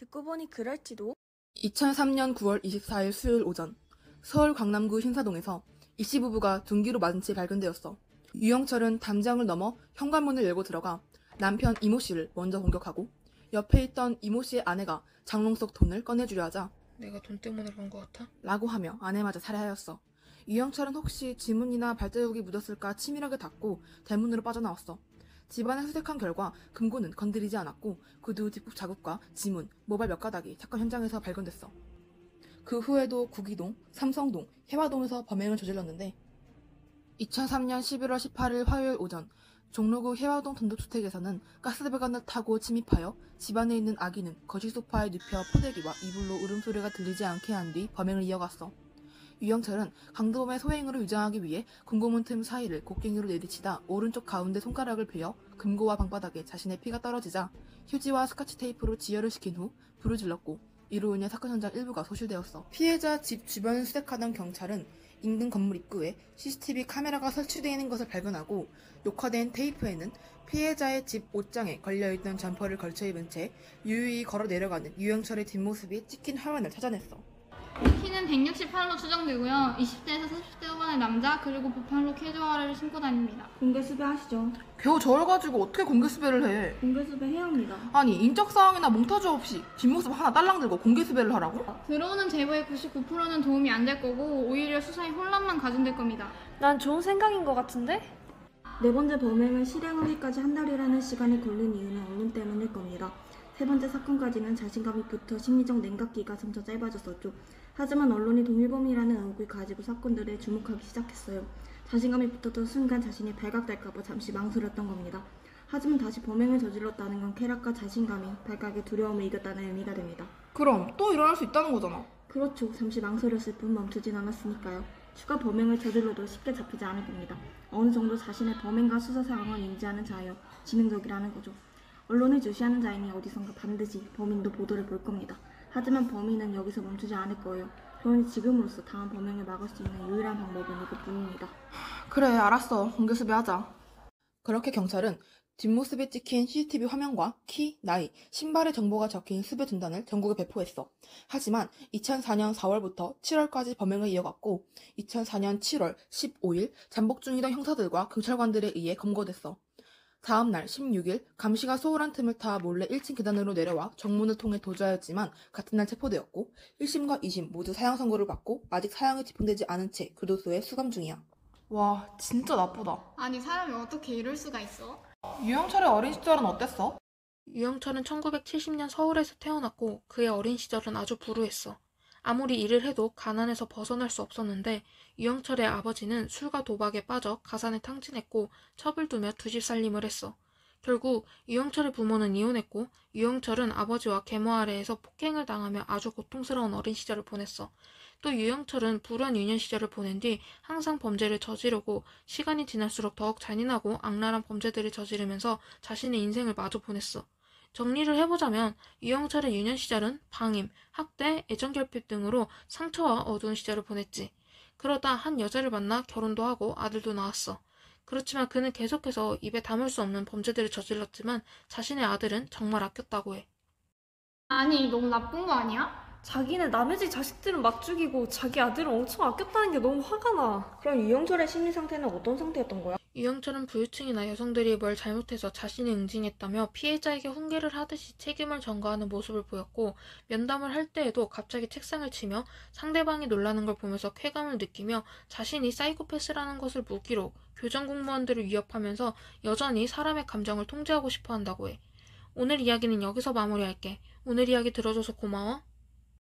듣고 보니 그럴지도. 2003년 9월 24일 수요일 오전, 서울 강남구 신사동에서 이씨 부부가 둔기로 맞은 채 발견되었어. 유영철은 담장을 넘어 현관문을 열고 들어가 남편 이모 씨를 먼저 공격하고 옆에 있던 이모 씨의 아내가 장롱 속 돈을 꺼내주려 하자 내가 돈 때문에 그런 것 같아? 라고 하며 아내마저 살해하였어. 유영철은 혹시 지문이나 발자국이 묻었을까 치밀하게 닫고 대문으로 빠져나왔어. 집안을 수색한 결과 금고는 건드리지 않았고 구두 뒷북 자국과 지문, 모발 몇 가닥이 사건 현장에서 발견됐어. 그 후에도 구기동, 삼성동, 해화동에서 범행을 저질렀는데 2003년 11월 18일 화요일 오전 종로구 해화동 단독주택에서는 가스배관을 타고 침입하여 집안에 있는 아기는 거실 소파에 눕혀 포대기와 이불로 울음소리가 들리지 않게 한 뒤 범행을 이어갔어. 유영철은 강도범의 소행으로 위장하기 위해 금고문 틈 사이를 곡괭이로 내리치다 오른쪽 가운데 손가락을 베어 금고와 방바닥에 자신의 피가 떨어지자 휴지와 스카치 테이프로 지혈을 시킨 후 불을 질렀고 이로 인해 사건 현장 일부가 소실되었어. 피해자 집 주변을 수색하던 경찰은 인근 건물 입구에 CCTV 카메라가 설치되어 있는 것을 발견하고 녹화된 테이프에는 피해자의 집 옷장에 걸려있던 점퍼를 걸쳐 입은 채 유유히 걸어 내려가는 유영철의 뒷모습이 찍힌 화면을 찾아냈어. 키는 168로 추정되고요. 20대에서 30대 후반의 남자 그리고 보팔로 캐주얼화를 신고 다닙니다. 공개 수배하시죠. 겨우 저를 가지고 어떻게 공개 수배를 해? 공개 수배해야 합니다. 아니 인적사항이나 몽타주 없이 뒷모습 하나 딸랑 들고 공개 수배를 하라고? 들어오는 제보의 99%는 도움이 안 될 거고 오히려 수사에 혼란만 가중될 겁니다. 난 좋은 생각인 것 같은데? 네 번째 범행을 실행하기까지 한 달이라는 시간이 걸린 이유는 언론 때문일 겁니다. 세 번째 사건까지는 자신감이 붙어 심리적 냉각기가 점차 짧아졌었죠. 하지만 언론이 동일범이라는 의혹을 가지고 사건들에 주목하기 시작했어요. 자신감이 붙었던 순간 자신이 발각될까봐 잠시 망설였던 겁니다. 하지만 다시 범행을 저질렀다는 건 쾌락과 자신감이 발각의 두려움을 이겼다는 의미가 됩니다. 그럼 또 일어날 수 있다는 거잖아. 그렇죠. 잠시 망설였을 뿐 멈추진 않았으니까요. 추가 범행을 저질러도 쉽게 잡히지 않을 겁니다. 어느 정도 자신의 범행과 수사 상황을 인지하는 자여 지능적이라는 거죠. 언론을 주시하는 자이니 어디선가 반드시 범인도 보도를 볼 겁니다. 하지만 범인은 여기서 멈추지 않을 거예요. 그러니 지금으로서 다음 범행을 막을 수 있는 유일한 방법은 이것뿐입니다. 그래 알았어. 공개 수배하자. 그렇게 경찰은 뒷모습에 찍힌 CCTV 화면과 키, 나이, 신발의 정보가 적힌 수배 진단을 전국에 배포했어. 하지만 2004년 4월부터 7월까지 범행을 이어갔고 2004년 7월 15일 잠복 중이던 형사들과 경찰관들에 의해 검거됐어. 다음 날 16일 감시가 소홀한 틈을 타 몰래 1층 계단으로 내려와 정문을 통해 도주하였지만 같은 날 체포되었고 1심과 2심 모두 사형 선고를 받고 아직 사형이 집행되지 않은 채 교도소에 수감 중이야. 와 진짜 나쁘다. 아니 사람이 어떻게 이럴 수가 있어? 유영철의 어린 시절은 어땠어? 유영철은 1970년 서울에서 태어났고 그의 어린 시절은 아주 불우했어. 아무리 일을 해도 가난에서 벗어날 수 없었는데 유영철의 아버지는 술과 도박에 빠져 가산을 탕진했고 첩을 두며 두 집 살림을 했어. 결국 유영철의 부모는 이혼했고 유영철은 아버지와 계모 아래에서 폭행을 당하며 아주 고통스러운 어린 시절을 보냈어. 또 유영철은 불우한 유년 시절을 보낸 뒤 항상 범죄를 저지르고 시간이 지날수록 더욱 잔인하고 악랄한 범죄들을 저지르면서 자신의 인생을 마저 보냈어. 정리를 해보자면 유영철의 유년 시절은 방임, 학대, 애정결핍 등으로 상처와 어두운 시절을 보냈지. 그러다 한 여자를 만나 결혼도 하고 아들도 낳았어. 그렇지만 그는 계속해서 입에 담을 수 없는 범죄들을 저질렀지만 자신의 아들은 정말 아꼈다고 해. 아니 너무 나쁜 거 아니야? 자기는 남의 집 자식들은 막 죽이고 자기 아들은 엄청 아꼈다는 게 너무 화가 나. 그럼 유영철의 심리 상태는 어떤 상태였던 거야? 유영철은 부유층이나 여성들이 뭘 잘못해서 자신이 응징했다며 피해자에게 훈계를 하듯이 책임을 전가하는 모습을 보였고 면담을 할 때에도 갑자기 책상을 치며 상대방이 놀라는 걸 보면서 쾌감을 느끼며 자신이 사이코패스라는 것을 무기로 교정 공무원들을 위협하면서 여전히 사람의 감정을 통제하고 싶어 한다고 해. 오늘 이야기는 여기서 마무리할게. 오늘 이야기 들어줘서 고마워.